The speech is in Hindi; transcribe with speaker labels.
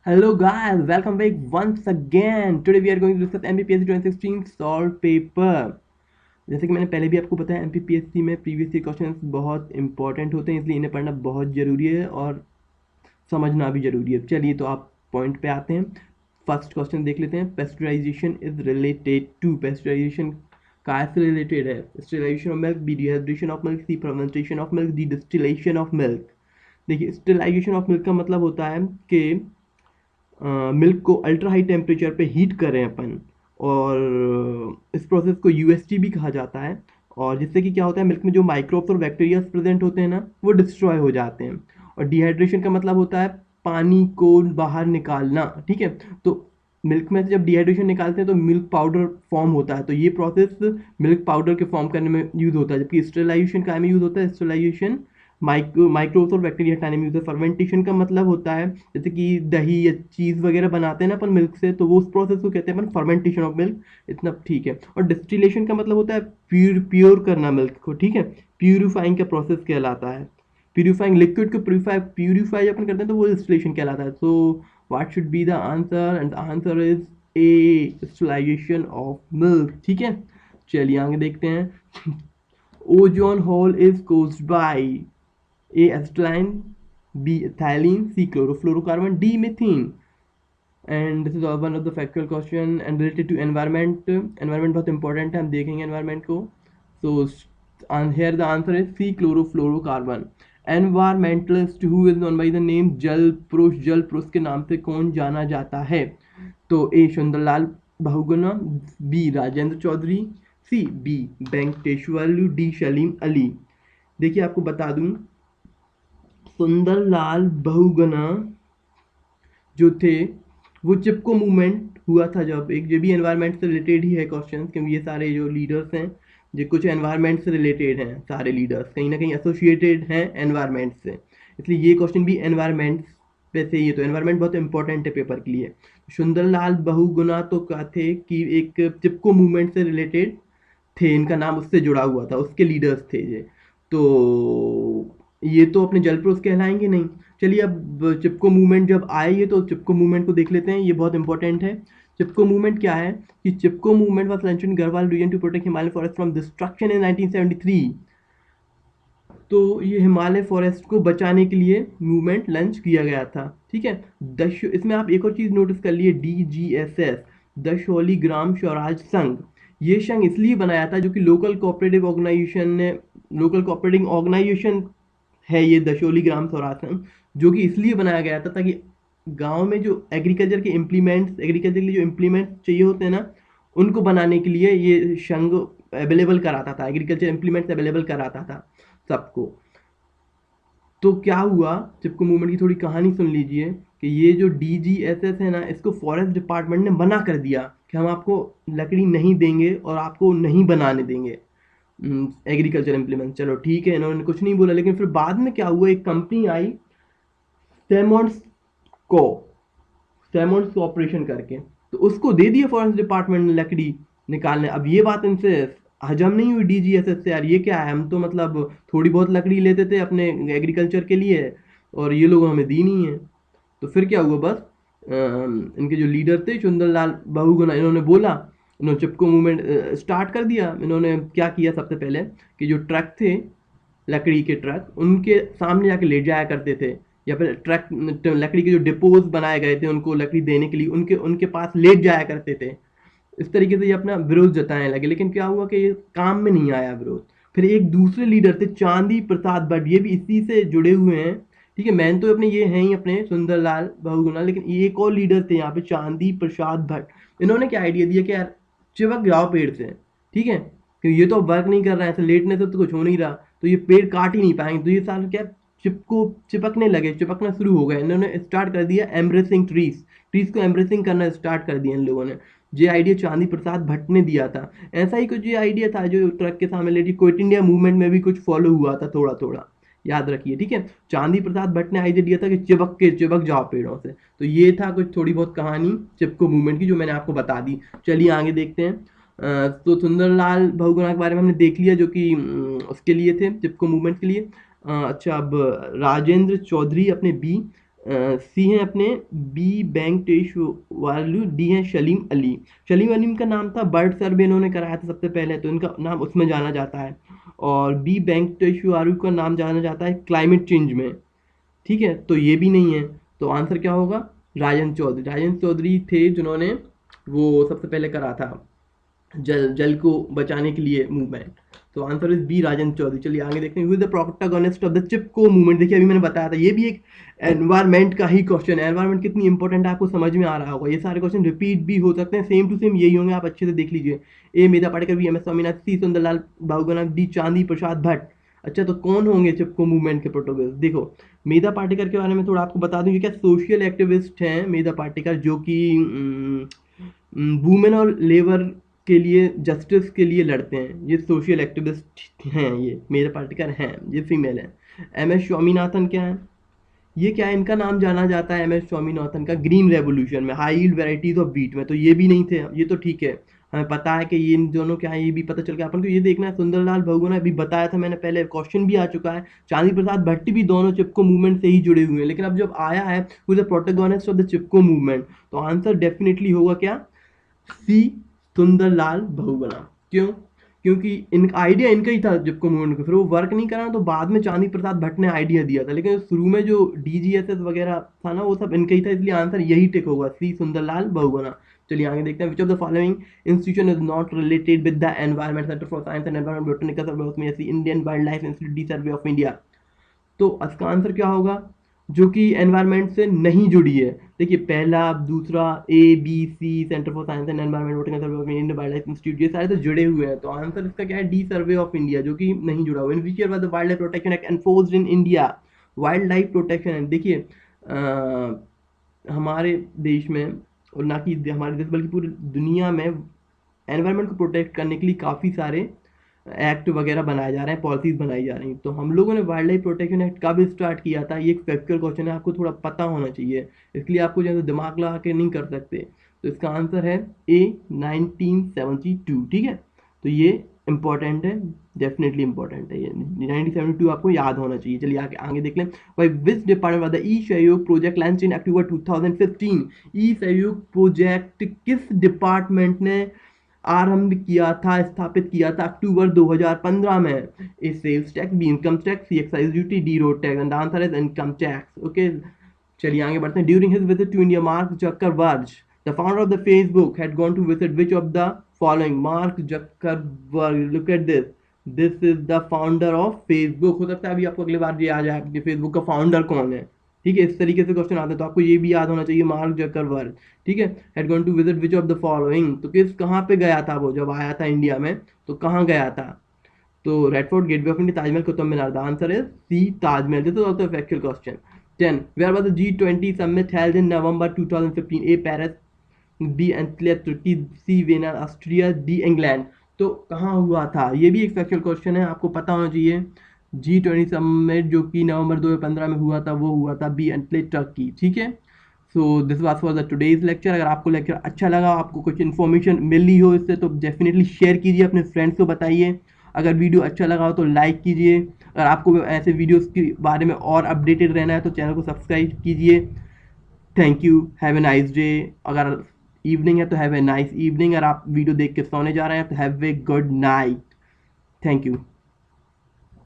Speaker 1: Hello guys, welcome back once again. Today we are going to discuss MPPSC 2016 solved paper. जैसे कि मैंने पहले भी आपको बताया MPPSC में प्रीवियस ईयर क्वेश्चंस बहुत इंपॉर्टेंट होते हैं, इसलिए इन्हें पढ़ना बहुत ज़रूरी है और समझना भी ज़रूरी है। चलिए तो आप पॉइंट पे आते हैं। फर्स्ट क्वेश्चन देख लेते हैं। Pasteurization is related to, pasteurization का से रिलेटेड है? Sterilization of milk, B dehydration of milk, C fermentation of milk, D distillation of milk. देखिए, स्टेरिलाइजेशन ऑफ मिल्क का मतलब होता है कि मिल्क को अल्ट्रा हाई टेम्परेचर पे हीट करें अपन, और इस प्रोसेस को यूएसटी भी कहा जाता है। और जिससे कि क्या होता है, मिल्क में जो माइक्रोब्स और बैक्टीरिया प्रेजेंट होते हैं ना, वो डिस्ट्रॉय हो जाते हैं। और डिहाइड्रेशन का मतलब होता है पानी को बाहर निकालना। ठीक है, तो मिल्क में से जब डिहाइड्रेशन निकालते हैं तो मिल्क पाउडर फॉर्म होता है, तो ये प्रोसेस मिल्क पाउडर के फॉर्म करने में यूज़ होता है। जबकि स्टेरिलाइजेशन का में यूज़ होता है, स्टेरिलाइजेशन माइक्रोब्स और बैक्टीरिया हटाने में यूज़ है। फर्मेंटेशन का मतलब होता है जैसे कि दही या चीज़ वगैरह बनाते हैं ना अपन मिल्क से, तो वो उस प्रोसेस को कहते हैं अपन फर्मेंटेशन ऑफ मिल्क। इतना ठीक है। और डिस्टिलेशन का मतलब होता है प्योर करना मिल्क को। ठीक है, प्यूरिफाइंग का प्रोसेस कहलाता है। प्यूरिफाइंग लिक्विड को प्यूरिफाई अपन करते हैं तो वो डिस्टिलेशन कहलाता है। So what should be the answer? And the answer is A, distillization of milk. ठीक है, चलिए आगे देखते हैं। Ozone hole is caused by A. acetylene, B. ethylene, C. chlorofluorocarbon, D. methane. And this is all one of the factual question and related to environment. Environment बहुत important है, हम देखेंगे environment को. So here the answer is C. chlorofluorocarbon. Environmentalist who is known by the name जल पुरुष, जल पुरुष के नाम से कौन जाना जाता है? तो A. Sundarlal Bahuguna, B. Rajendra Chaudhary, C. B. Venkateshwara, D. Salim Ali. देखिए आपको बता दूं, सुंदरलाल बहुगुणा जो थे वो चिपको मूवमेंट हुआ था जब, एक ये भी एनवायरनमेंट से रिलेटेड ही है क्वेश्चन, क्योंकि ये सारे जो लीडर्स हैं जो कुछ एनवायरनमेंट से रिलेटेड हैं, सारे लीडर्स कहीं ना कहीं एसोसिएटेड हैं एनवायरनमेंट से, इसलिए ये क्वेश्चन भी एनवायरनमेंट पे से ही है। तो एनवायरनमेंट बहुत इंपॉर्टेंट है पेपर के लिए। सुंदरलाल बहुगुणा तो क्या थे कि एक चिपको मूवमेंट से रिलेटेड थे, इनका नाम उससे जुड़ा हुआ था, उसके लीडर्स थे ये। तो ये तो अपने जलप्रोस कहलाएंगे नहीं। चलिए अब चिपको मूवमेंट जब आए तो चिपको मूवमेंट को देख लेते हैं, ये बहुत इंपॉर्टेंट है। चिपको मूवमेंट क्या है कि Chipko movement was launched in Garhwal region to protect Himalaya forest from destruction in 1973। तो ये हिमालय फॉरेस्ट को बचाने के लिए मूवमेंट लॉन्च किया गया था। ठीक है, इसमें आप एक और चीज़ नोटिस कर लिए, DGSS, दशोली ग्राम स्वराज संघ। ये संघ इसलिए बनाया था जो कि लोकल कोऑपरेटिव ऑर्गेनाइजेशन ने, लोकल कोऑपरेटिंग ऑर्गेनाइजेशन है ये दशोली ग्राम स्वराज संघ, जो कि इसलिए बनाया गया था ताकि गांव में जो एग्रीकल्चर के इम्प्लीमेंट्स, एग्रीकल्चर के लिए जो इम्प्लीमेंट्स चाहिए होते हैं ना, उनको बनाने के लिए ये संघ अवेलेबल कराता था, एग्रीकल्चर इम्प्लीमेंट्स अवेलेबल कराता था सबको। तो क्या हुआ, चिपको मूवमेंट की थोड़ी कहानी सुन लीजिए कि ये जो DGSS है ना, इसको फॉरेस्ट डिपार्टमेंट ने मना कर दिया कि हम आपको लकड़ी नहीं देंगे और आपको नहीं बनाने देंगे एग्रीकल्चर इम्प्लीमेंट। चलो ठीक है, इन्होंने कुछ नहीं बोला, लेकिन फिर बाद में क्या हुआ, एक कंपनी आई सेमोन्स को, सेमोन्स कॉर्पोरेशन करके, तो उसको दे दिया फॉरेस्ट डिपार्टमेंट ने लकड़ी निकालने। अब ये बात इनसे हजम नहीं हुई DGSS से, यार ये क्या है, हम तो मतलब थोड़ी बहुत लकड़ी लेते थे अपने एग्रीकल्चर के लिए और ये लोग हमें दी नहीं है। तो फिर क्या हुआ, बस इनके जो लीडर थे सुंदरलाल बहुगुणा, इन्होंने बोला, इन्होंने चिपको मूवमेंट स्टार्ट कर दिया। इन्होंने क्या किया, सबसे पहले कि जो ट्रक थे, लकड़ी के ट्रक, उनके सामने जाके ले जाया करते थे, या फिर ट्रक लकड़ी के जो डिपोज बनाए गए थे उनको लकड़ी देने के लिए उनके उनके पास लेट जाया करते थे। इस तरीके से ये अपना विरोध जताने लगे, लेकिन क्या हुआ कि ये काम में नहीं आया विरोध। फिर एक दूसरे लीडर थे चांदी प्रसाद भट्ट, ये भी इसी से जुड़े हुए हैं। ठीक है, मैन तो अपने ये हैं ही अपने सुंदरलाल बहुगुणा, लेकिन एक और लीडर थे यहाँ पे चांदी प्रसाद भट्ट। इन्होंने क्या आइडिया दिया कि यार चिपक जाओ पेड़ से। ठीक है, क्योंकि ये तो वर्क नहीं कर रहा है, ऐसे लेटने से तो कुछ हो नहीं रहा, तो ये पेड़ काट ही नहीं पाएंगे। तो ये सारे क्या चिपको चिपकने लगे, चिपकना शुरू हो गए। इन्होंने स्टार्ट कर दिया एम्ब्रेसिंग ट्रीज, ट्रीज को एम्ब्रेसिंग करना स्टार्ट कर दिया इन लोगों ने। ये आइडिया चांदी प्रसाद भट्ट ने दिया था। ऐसा ही कुछ ये आइडिया था जो ट्रक के सामने लेटी क्विट इंडिया मूवमेंट में भी कुछ फॉलो हुआ था थोड़ा थोड़ा, याद रखिए। ठीक है, चांदी प्रसाद भट्ट ने आइडिया दिया था कि चिपक जाओ पेड़ों से। तो ये था कुछ थोड़ी बहुत कहानी चिपको मूवमेंट की जो मैंने आपको बता दी। चलिए आगे देखते हैं। तो सुंदरलाल बहुगुणा के बारे में हमने देख लिया, जो कि उसके लिए थे, चिपको मूवमेंट के लिए। अच्छा, अब राजेंद्र चौधरी अपने B, सी हैं अपने बी वेंकटेश वालू, डी हैं सलीम अली। सलीम अली का नाम था, बर्ड सर्वे इन्होंने कराया था सबसे पहले, तो इनका नाम उसमें जाना जाता है। और बी वेंकटेश वालू का नाम जाना जाता है क्लाइमेट चेंज में। ठीक है, तो ये भी नहीं है। तो आंसर क्या होगा? राजेंद्र चौधरी। राजेंद्र चौधरी थे जिन्होंने वो सबसे पहले करा था जल जल को बचाने के लिए मूवमेंट। तो answer is B, Rajendra Chaudhary. चलिए आगे देखते हैं, who is the protagonist of the Chipko movement. देखिए अभी मैंने बताया था, ये भी एक एनवायरमेंट का ही क्वेश्चन है। एनवायरमेंट कितनी इंपॉर्टेंट है आपको समझ में आ रहा होगा। ये सारे क्वेश्चन रिपीट भी हो सकते हैं, सेम टू सेम यही होंगे, आप अच्छे से देख लीजिए। A Medha Patekar, B M S Swaminathan, C Sunderlal Bahuguna, D Chandi Prasad Bhatt. अच्छा, तो कौन होंगे चिपको मूवमेंट के प्रोटोगोनिस्ट? देखो, मेधा पाटेकर के बारे में थोड़ा आपको बता दूं, ये क्या सोशल एक्टिविस्ट हैं मेधा पाटेकर, जो कि वुमेन और लेबर के लिए, जस्टिस के लिए लड़ते हैं। ये सोशल एक्टिविस्ट हैं, ये मेधा पाटेकर हैं, ये फीमेल हैं। एम एस स्वामीनाथन क्या है? ये क्या है, इनका नाम जाना जाता है एम एस स्वामीनाथन का ग्रीन रेवोल्यूशन में, high yield varieties of wheat में। तो ये भी नहीं थे, ये तो ठीक है, हमें पता है कि ये इन दोनों क्या है, ये भी पता चल गया अपन को। ये देखना है, सुंदरलाल बहुगुणा अभी बताया था मैंने पहले, क्वेश्चन भी आ चुका है। चांदी प्रसाद भट्टी भी दोनों चिपको मूवमेंट से ही जुड़े हुए हैं। लेकिन अब जब आया है who is the protagonist of the Chipko movement, तो आंसर डेफिनेटली होगा क्या? सी, सुंदरलाल बहुगुणा। क्यों? क्योंकि इन आइडिया इनका ही था चिपको मूवमेंट का, फिर वो वर्क नहीं करा तो बाद में चांदी प्रसाद भट्ट ने आइडिया दिया था, लेकिन शुरू में जो डीजीएसएस वगैरह था ना, वो सब इनका ही था, इसलिए आंसर यही टिक होगा, सी, सुंदरलाल बहुगुणा। चलिए आगे देखते हैं, विच of the following institution is not related with the environment? Centre for science and environment, botanical survey of India, Indian wild life institute, D survey of India. तो इसका आंसर क्या होगा? जो कि एनवायरनमेंट से नहीं जुड़ी है। देखिए पहला, दूसरा, A B C, centre for science and environment, botanical survey of India, wild life institute, ये सारे तो जुड़े हुए हैं। तो आंसर इसका क्या है? डी, सर्वे ऑफ इंडिया, जो कि नहीं जुड़ा हुआ। In which year was the wildlife protection act enforced in India? Wild life protection act, देखिए हमारे देश में, और ना कि हमारे देश बल्कि पूरी दुनिया में, एनवायरनमेंट को प्रोटेक्ट करने के लिए काफ़ी सारे एक्ट वगैरह बनाए जा रहे हैं, पॉलिसीज बनाई जा रही हैं। तो हम लोगों ने वाइल्ड लाइफ प्रोटेक्शन एक्ट कब स्टार्ट किया था, ये एक फैक्चुअल क्वेश्चन है, आपको थोड़ा पता होना चाहिए, इसलिए आपको जो है दिमाग लगा के नहीं कर सकते। तो इसका आंसर है ए, 1972। ठीक है, तो ये इंपॉर्टेंट है, डेफिनेटली इंपॉर्टेंट है, ये 1972 आपको याद होना चाहिए। चलिए आगे आगे देख लें, भाई विच डिपार्टमेंट द ई सहयोग प्रोजेक्ट लॉन्च इन अक्टूबर 2015? ई सहयोग प्रोजेक्ट किस डिपार्टमेंट ने आरंभ किया था, स्थापित किया था अक्टूबर 2015 में? A sales tax, B income tax, C excise duty, D road tax. And answer is income tax. Okay, चलिए आगे बढ़ते हैं। During his visit to India, Mark Zuckerberg, the founder of the Facebook, had gone to visit which of the following? Mark Zuckerberg, look at this, this is the founder of Facebook. हो सकता है अभी आपको अगली बार ये आ जाए कि फेसबुक का फाउंडर कौन है। ठीक है, इस तरीके से क्वेश्चन आते हैं, तो आपको ये भी याद होना चाहिए, मार्क जकरबर्ग। ठीक है, had gone to visit which of the following, तो किस, कहाँ पे गया था वो जब आया था इंडिया में, तो कहाँ गया था? तो red fort, gateway of India, Taj Mahal, Qutub Minar. The answer is C, Taj Mahal. This is also factual question. 10, where was the G20 summit held in November 2015? A Paris, B Antalya Turkey, C Vienna Austria, D England. तो कहाँ हुआ था? ये भी एक फैक्चुअल क्वेश्चन है, आपको पता होना चाहिए। G20 समिट जो कि नवंबर 2015 में हुआ था, वो हुआ था बी एंटले टर्की। ठीक है, so this was for the today's lecture. अगर आपको लेक्चर अच्छा लगा, आपको कुछ इन्फॉर्मेशन मिली हो इससे, तो डेफिनेटली शेयर कीजिए, अपने फ्रेंड्स को बताइए। अगर वीडियो अच्छा लगा हो तो लाइक कीजिए। अगर आपको ऐसे वीडियोस के बारे में और अपडेटेड रहना है तो चैनल को सब्सक्राइब कीजिए। Thank you, have a nice day. अगर इवनिंग है तो हैव ए नाइस इवनिंग। अगर आप वीडियो देख के सोने जा रहे हैं तो have a good night. Thank you.